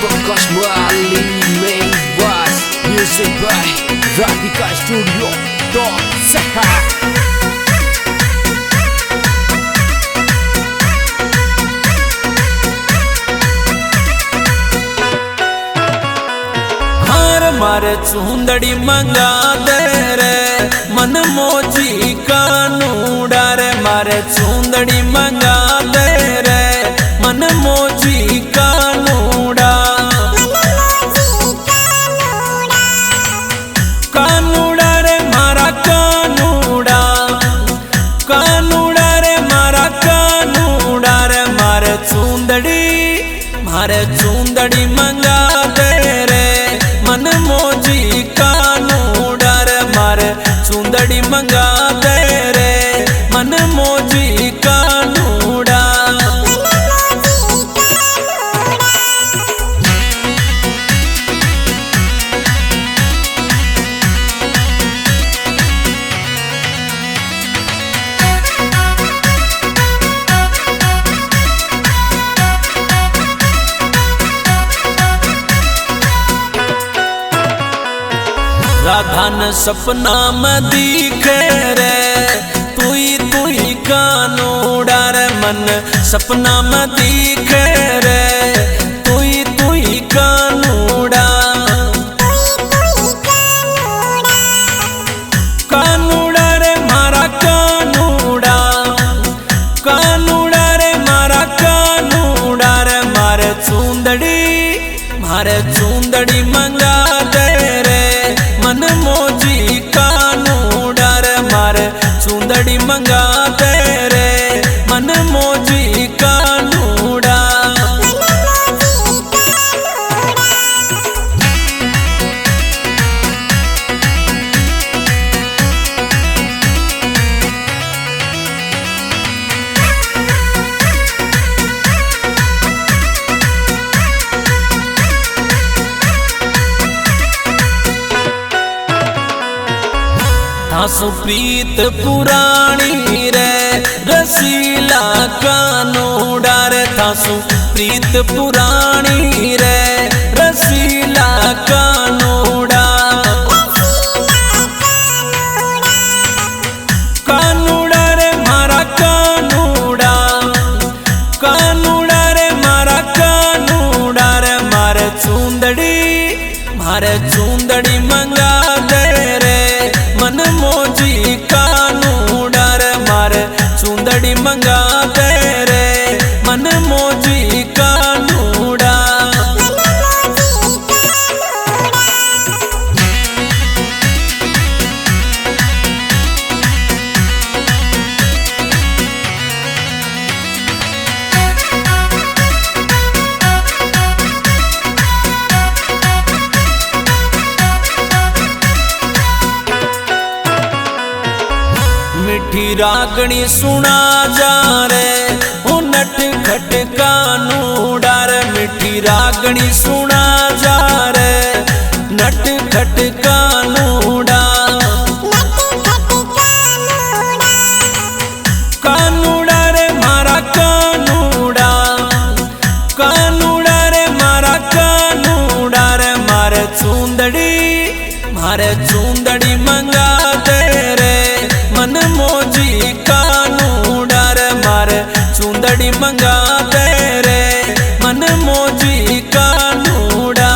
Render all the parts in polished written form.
Bekas Wali main bass. Music by Radika Studio. Dot sehat. मारे चूंदड़ी मंगा दे रे मन मोजी कानूड़ा रे मारे चूंदड़ी मंगा दे रे मन मोजी कानूड़ा कानूड़ा रे मारा कानूड़ा कानूड़ा रे मारा कानूड़ा रे मारे चूंदड़ी मंगा दे रे मन मोजी कानूड़ा रे मारे चूंदड़ी मंगा दे रे मन मोजी कानूड़ा राधा न सपना में दिखे रे तुई कानूड़ा रे मन सपना में दिखे रे तुई कानूड़ा कानूड़ा रे मारा कानूड़ा कानूड़ा रे मारा कानूड़ा रे मारे चूंदड़ी मंगा दे रे मन मोजी कानूड़ा रे मारे चूंदड़ी मंगा दे रे मन मोजी कानूड़ा थासु प्रीत पुराणी रे रसीला कानूड़ा रे थासु प्रीत पुराणी रे रसीला कानूड़ा कानूड़ा रे मारा कानूड़ा कानूड़ा रे मारा कानूड़ा रे मारे चूंदड़ी मंगा दे रे मन मोजी कानूड़ा रे मारे चूंदड़ी मंगा दे रे मन मोजी कानूड़ा मिठी रागणी सुना जा रे ओ नट खट कानूड़ा रे मिठी रागणी सुना जा रे नट खट कानूड़ा कानूड़ा रे मारा कानूड़ा कानूड़ा रे मारा कानूड़ा रे मारे चूंदड़ी मंगा दे रे मन मोजी कानूड़ा रे मारे चूंदड़ी मंगा दे रे मन मोजी कानूड़ा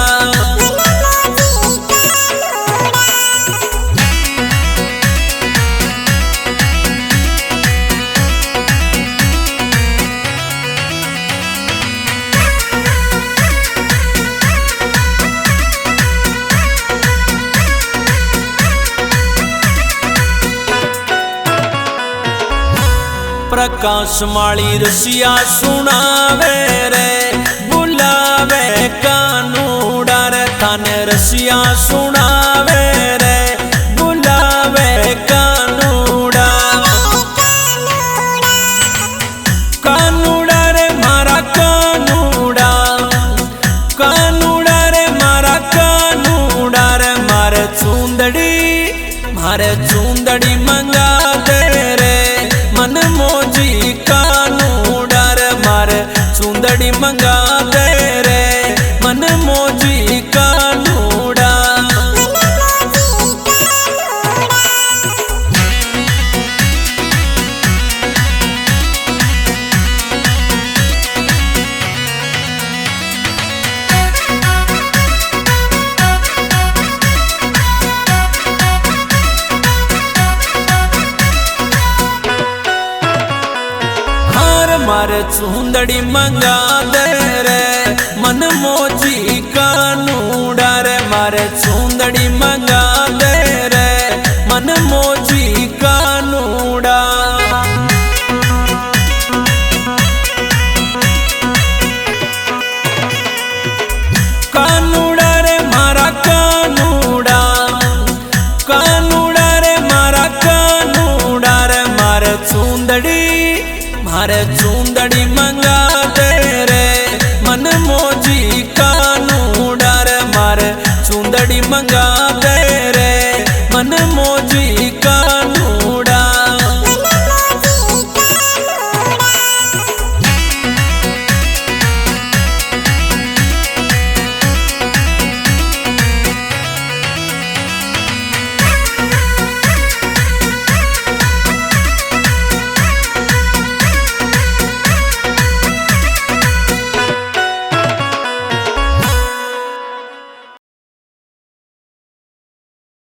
प्रकाश माली रसिया सुनावे रे बुलावे कानूड़ा रे थाने रसिया सुनावे रे बुलावे कानूड़ा कानूड़ा रे मारा कानूड़ा कानूड़ा रे मारा कानूड़ा रे मारे चूंदड़ी मंगा दे रे मन मोजी कानूड़ा रे मारे चूंदड़ी मंगा दे रे मन मारे चूंदड़ी मंगा दे रे मन मोजी कानूड़ा रे मारे चूंदड़ी मंगा दे रे मन मोजी कानूड़ा। कानूड़ा रे मारा कानूड़ा, कानूड़ा रे मारा कानूड़ा रे मारे चूंदड़ी मंगा दे रे मन मोजी कानूड़ा रे मारे चूंदड़ी मंगा दे रे मन मोजी